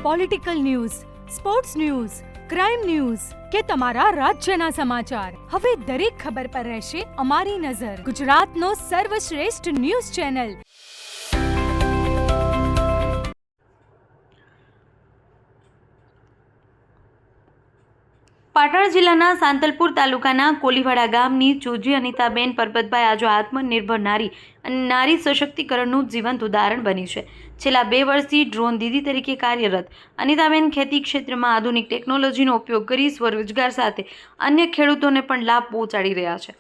Political news, sports news, crime news કે તમારા રાજ્યના સમાચાર, હવે દરેક ખબર પર રહેશે અમારી નજર. ગુજરાતનો સર્વશ્રેષ્ઠ ન્યૂઝ ચેનલ. પાટણ જિલ્લાના સાંતલપુર તાલુકાના કોલીવાડા ગામની ચોજી અનિતાબેન પરબતભાઈ આજે આત્મનિર્ભર નારી અને નારી સશક્તિકરણનું જીવંત ઉદાહરણ બની છે. છેલ્લા 2 વર્ષથી ડ્રોન દીદી તરીકે કાર્યરત અનિતાબેન ખેતી ક્ષેત્રમાં આધુનિક ટેકનોલોજીનો ઉપયોગ કરી સ્વરોજગાર સાથે અન્ય ખેડૂતોને પણ લાભ પહોંચાડી રહ્યા છે.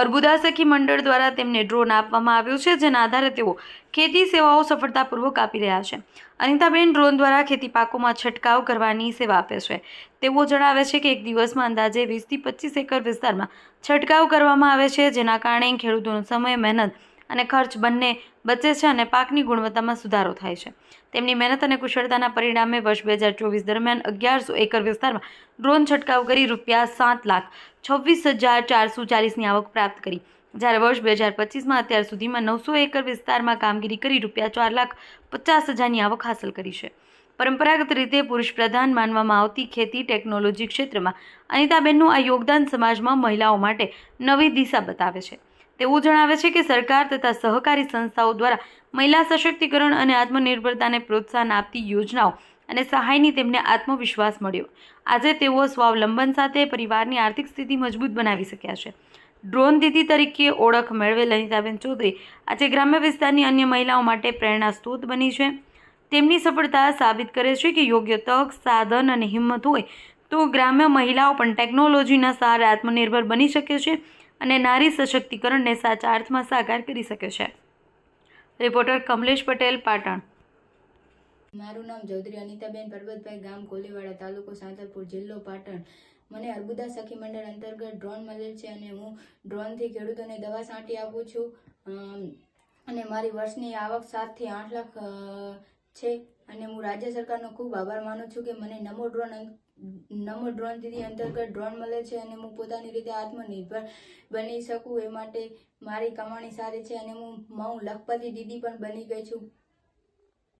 અર્બુદા સખી મંડળ દ્વારા તેમને ડ્રોન આપવામાં આવ્યો છે, જેના આધારે તેઓ ખેતી સેવાઓ સફળતાપૂર્વક આપી રહ્યા છે. અનિતાબેન ડ્રોન દ્વારા ખેતી પાકોમાં છંટકાવ કરવાની સેવા આપે છે. તેઓ જણાવે છે કે એક દિવસમાં અંદાજે 20 થી 25 એકર વિસ્તારમાં છંટકાવ કરવામાં આવે છે, જેના કારણે ખેડૂતોનો સમય, મહેનત અને ખર્ચ બંને બચે છે અને પાકની ગુણવત્તામાં સુધારો થાય છે. તેમની મહેનત અને કુશળતાના પરિણામે વર્ષ 2024 દરમિયાન 1100 એકર વિસ્તારમાં ડ્રોન છંટકાવ કરી ₹5,26,440ની આવક પ્રાપ્ત કરી, જ્યારે વર્ષ 2025માં અત્યાર સુધીમાં 900 એકર વિસ્તારમાં કામગીરી કરી ₹4,50,000ની આવક હાંસલ કરી છે. પરંપરાગત રીતે પુરુષ પ્રધાન માનવામાં આવતી ખેતી ટેકનોલોજી ક્ષેત્રમાં અનિતાબેનનું આ યોગદાન સમાજમાં મહિલાઓ માટે નવી દિશા બતાવે છે. તેવું જણાવે છે કે સરકાર તથા સહકારી સંસ્થાઓ દ્વારા મહિલા સશક્તિકરણ અને આત્મનિર્ભરતાને પ્રોત્સાહન આપતી યોજનાઓ અને સહાયની તેમને આત્મવિશ્વાસ મળ્યો. આજે તેઓ સ્વાવલંબન સાથે પરિવારની આર્થિક સ્થિતિ મજબૂત બનાવી શક્યા છે. ડ્રોન દીદી તરીકે ઓળખ મેળવેલ અનિતાબેન ચૌધરી આજે ગ્રામ્ય વિસ્તારની અન્ય મહિલાઓ માટે પ્રેરણા સ્ત્રોત બની છે. તેમની સફળતા સાબિત કરે છે કે યોગ્ય તક, સાધન અને હિંમત હોય તો ગ્રામ્ય મહિલાઓ પણ ટેકનોલોજીના સહારે આત્મનિર્ભર બની શકે છે અને નારી સશક્તિકરણને સાચા અર્થમાં સાકાર કરી શકે છે. રિપોર્ટર કમલેશ પટેલ, પાટણ. મારું નામ ચૌધરી અનિતાબેન પરબતભાઈ, ગામ કોલીવાડા, તાલુકો સાંતલપુર, જિલ્લો પાટણ. મને અર્બુદા સખી મંડળ અંતર્ગત ડ્રોન મળેલ છે અને હું ડ્રોનથી ખેડૂતોને દવા છાંટી આપું છું અને મારી વર્ષની આવક 7 થી 8 લાખ છે અને હું રાજ્ય સરકારનો ખૂબ આભાર માનું છું કે મને નમો ડ્રોન દીદી અંતર્ગત ડ્રોન મળે છે અને હું પોતાની રીતે આત્મનિર્ભર બની શકું એ માટે મારી કમાણી સારી છે અને હું લખપતિ દીદી પણ બની ગઈ છું.